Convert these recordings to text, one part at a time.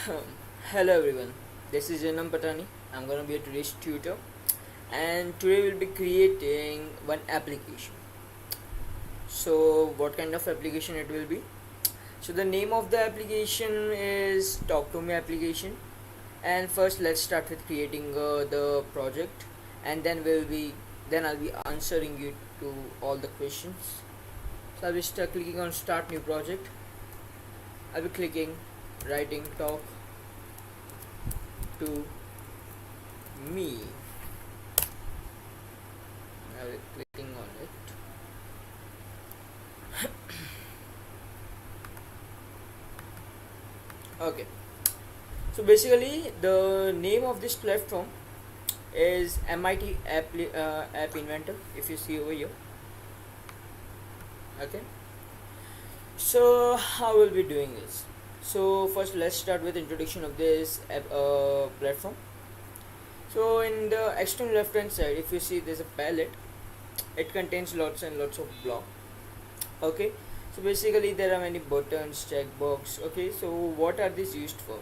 Hello everyone, this is Janam Patani. I'm gonna be your today's tutor, and today we'll be creating one application. So, what kind of application it will be? So, the name of the application is Talk to Me application. And first, let's start with creating the project, and then I'll be answering you to all the questions. So, I'll be clicking on Start New Project. I'll be clicking Writing Talk to Me. I'll be clicking on it. Okay, so basically the name of this platform is MIT App Inventor, if you see over here. Okay, so how will we doing this? So first let's start with introduction of this platform. So in the extreme left hand side, if you see, there's a palette. It contains lots and lots of block. Okay, so basically there are many buttons, checkbox. Okay, so what are these used for?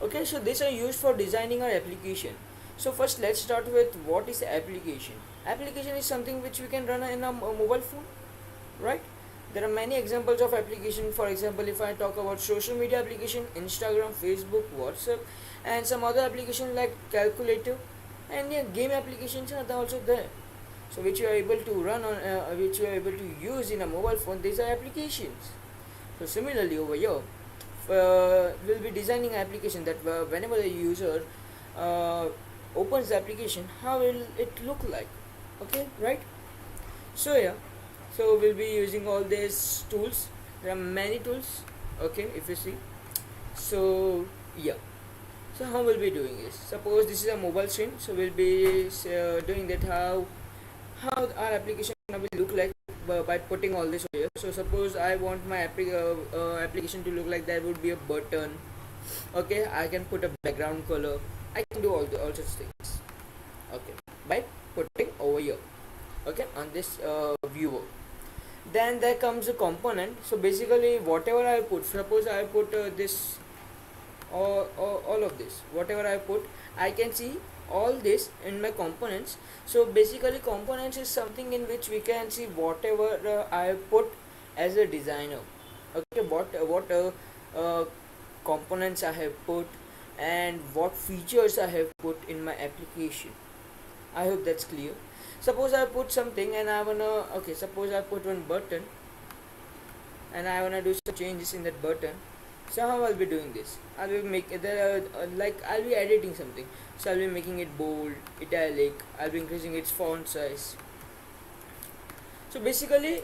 Okay, so these are used for designing our application. So first let's start with what is application. Application is something which we can run in a mobile phone, right? There are many examples of application. For example, if I talk about social media application, Instagram, Facebook, WhatsApp, and some other application like calculator, and yeah, game applications are also there. So which you are able to run on, which you are able to use in a mobile phone. These are applications. So similarly over here, we'll be designing an application that whenever the user uh, opens the application, how will it look like? Okay, right? So yeah, so we'll be using all these tools. There are many tools. Okay, if you see. So yeah, so how will be doing this? Suppose this is a mobile screen, so we'll be doing that. How our application will look like by putting all this over here. So suppose I want my application to look like, there would be a button. Okay, I can put a background color. I can do all such things. Okay, by putting over here. Okay, on this viewer. Then there comes a component. So basically whatever I put, suppose I put this, or all of this, whatever I put, I can see all this in my components. So basically components is something in which we can see whatever I put as a designer. Okay, what components I have put and what features I have put in my application. I hope that's clear. Suppose I put something and I wanna, okay, suppose I put one button and I wanna do some changes in that button. So how I'll be doing this? I'll be I'll be editing something. So I'll be making it bold, italic. I'll be increasing its font size. So basically,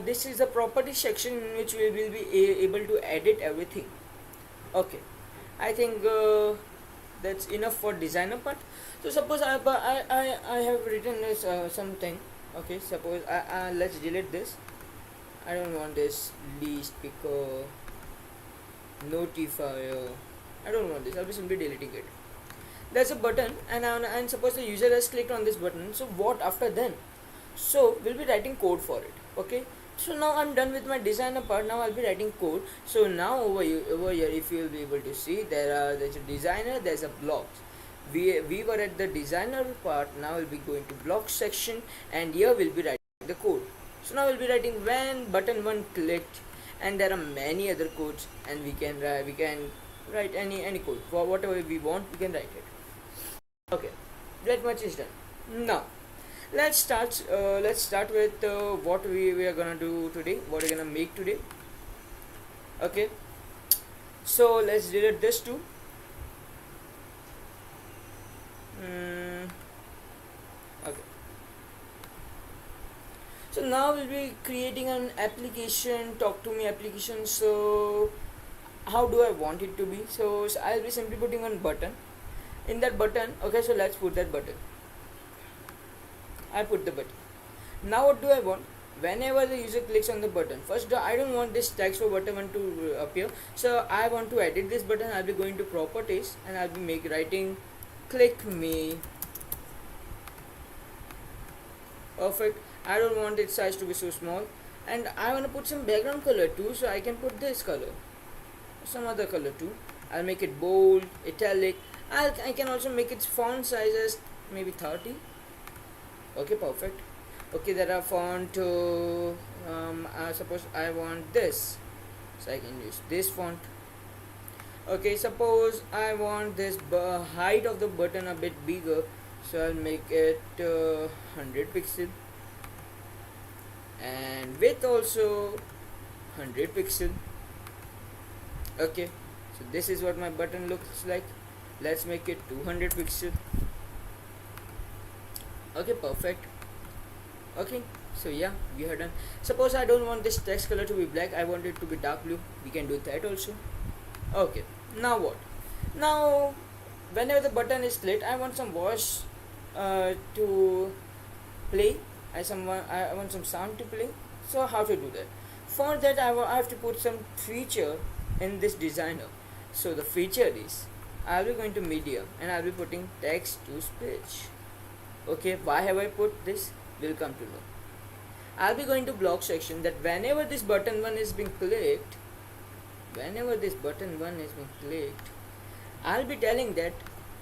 this is the property section in which we will be able to edit everything. Okay, I think that's enough for designer part. So suppose I have written this something. Okay, suppose let's delete this. I don't want this list picker notifier. I don't want this. I'll be simply deleting it. There's a button, and suppose the user has clicked on this button. So what after then? So we'll be writing code for it. Okay. So now I'm done with my designer part. Now I'll be writing code. So now over here, if you'll be able to see, there's a designer, there's a blocks. We were at the designer part. Now we'll be going to blocks section, and here we'll be writing the code. So now we'll be writing when button one clicked, and there are many other codes, and we can write any code for whatever we want. We can write it. Okay, that much is done. Now let's start with what we are gonna do today, what we're gonna make today. Okay, so let's delete this too. Okay, so now we'll be creating an application, talk to me application. So how do I want it to be? So I'll be simply putting one button. In that button, okay, so let's put that button. I put the button. Now what do I want? Whenever the user clicks on the button, first I don't want this text for button one to appear. So I want to edit this button. I'll be going to properties, and I'll be writing click me. Perfect. I don't want its size to be so small, and I want to put some background color too. So I can put this color, some other color too. I'll make it bold, italic. I can also make its font sizes maybe 30. Okay, perfect. Okay, there are font suppose I want this, so I can use this font. Okay, suppose I want this height of the button a bit bigger, so I'll make it 100 pixel, and width also 100 pixel. Okay, so this is what my button looks like. Let's make it 200 pixel. Okay, perfect. Okay, so yeah, we are done. Suppose I don't want this text color to be black, I want it to be dark blue. We can do that also. Okay, now what? Now whenever the button is clicked, I want some voice to play. I want some sound to play. So how to do that? For that I have to put some feature in this designer. So the feature is, I'll be going to media and I'll be putting text to speech. Okay, why have I put this? We'll come to know. I'll be going to block section, that whenever this button 1 is being clicked, I'll be telling that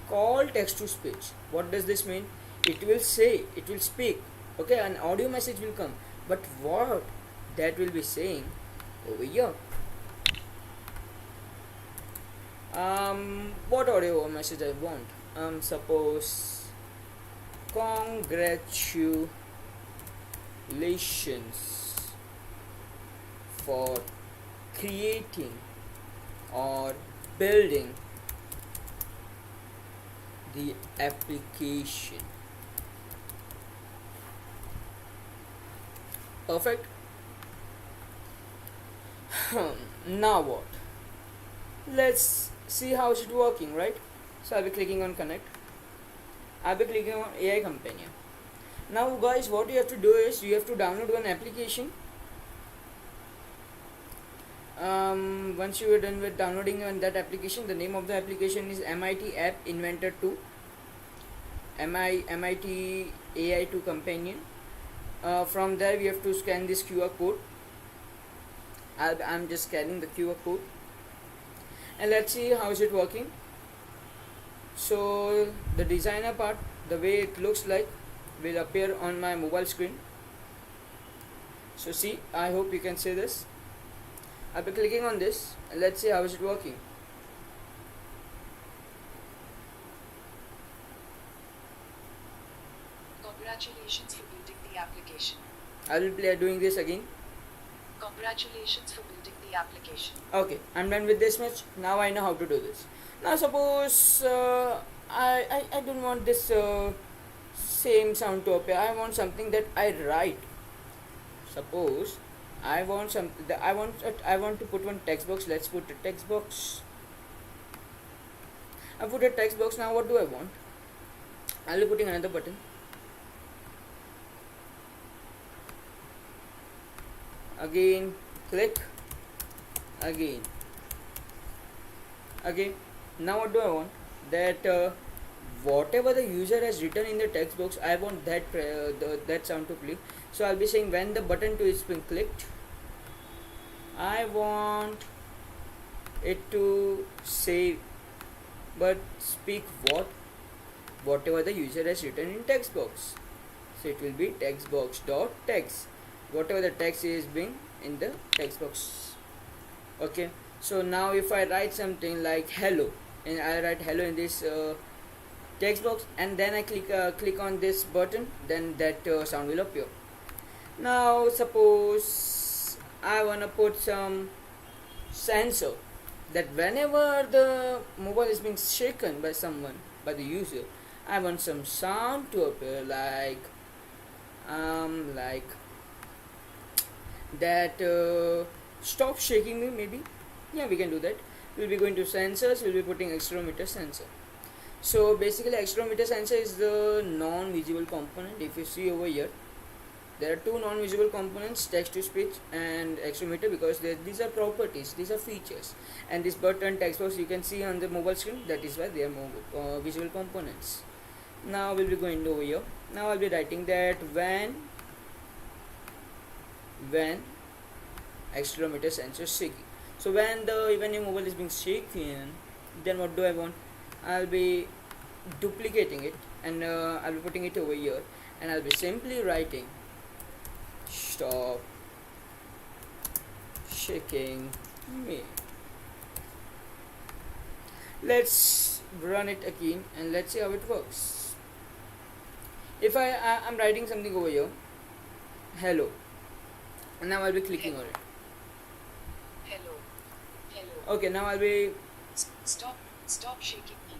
call text to speech. What does this mean? It will speak. Okay, an audio message will come, but what that will be saying over here? What audio message I want? Suppose congratulations for creating or building the application. Perfect. Now what? Let's see how is it working, right? So I'll be clicking on connect. I'll be clicking on AI Companion. Now guys, what you have to do is you have to download one application. Once you are done with downloading that application, the name of the application is MIT App Inventor 2, MIT AI 2 Companion. From there we have to scan this QR code. I'm just scanning the QR code, and let's see how is it working. So the designer part, the way it looks like, will appear on my mobile screen. So see, I hope you can see this. I'll be clicking on this and let's see how is it working. Congratulations for building the application. I will be doing this again. Congratulations for building the application. Okay, I'm done with this much. Now I know how to do this. Now suppose I don't want this same sound to appear. I want something that I write. Suppose I want I want to put one text box. Let's put a text box. I put a text box. Now what do I want? I'll be putting another button. Again, click. Again. Okay. Now what do I want? That whatever the user has written in the text box, I want that that sound to play. So I'll be saying when the button 2 is being clicked, I want it to say, but speak whatever the user has written in text box. So it will be text box dot text, whatever the text is being in the text box. Okay, so now if I write something like hello, and I write hello in this text box, and then I click on this button, then that sound will appear. Now suppose I wanna put some sensor, that whenever the mobile is being shaken by someone, by the user, I want some sound to appear, like that stop shaking me, maybe. Yeah, we can do that. We'll be going to sensors, we'll be putting accelerometer sensor. So basically accelerometer sensor is the non-visible component. If you see over here, there are two non-visible components, text to speech and accelerometer, because these are properties, these are features, and this button, text box you can see on the mobile screen, that is why they are visual components. Now we'll be going over here. Now I'll be writing that when accelerometer sensor is shaking. So when your mobile is being shaken, Then what do I want? I'll be duplicating it, and I'll be putting it over here, and I'll be simply writing stop shaking me. Let's run it again and let's see how it works. If I'm writing something over here, hello, and now I'll be clicking on it. Hello. Hello. Okay, now I'll be Stop shaking me.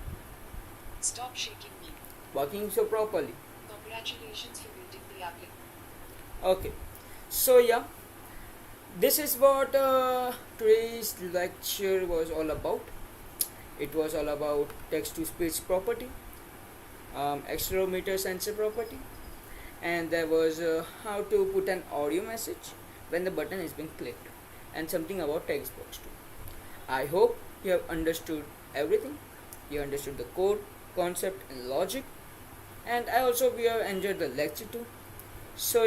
Stop shaking me. working so properly. Congratulations for building the application. Okay, so yeah, this is what today's lecture was all about. It was all about text to speech property, accelerometer sensor property, and there was how to put an audio message when the button is being clicked, and something about text box too. I hope you have understood everything. You understood the code, concept, and logic, and I also we have enjoyed the lecture too. So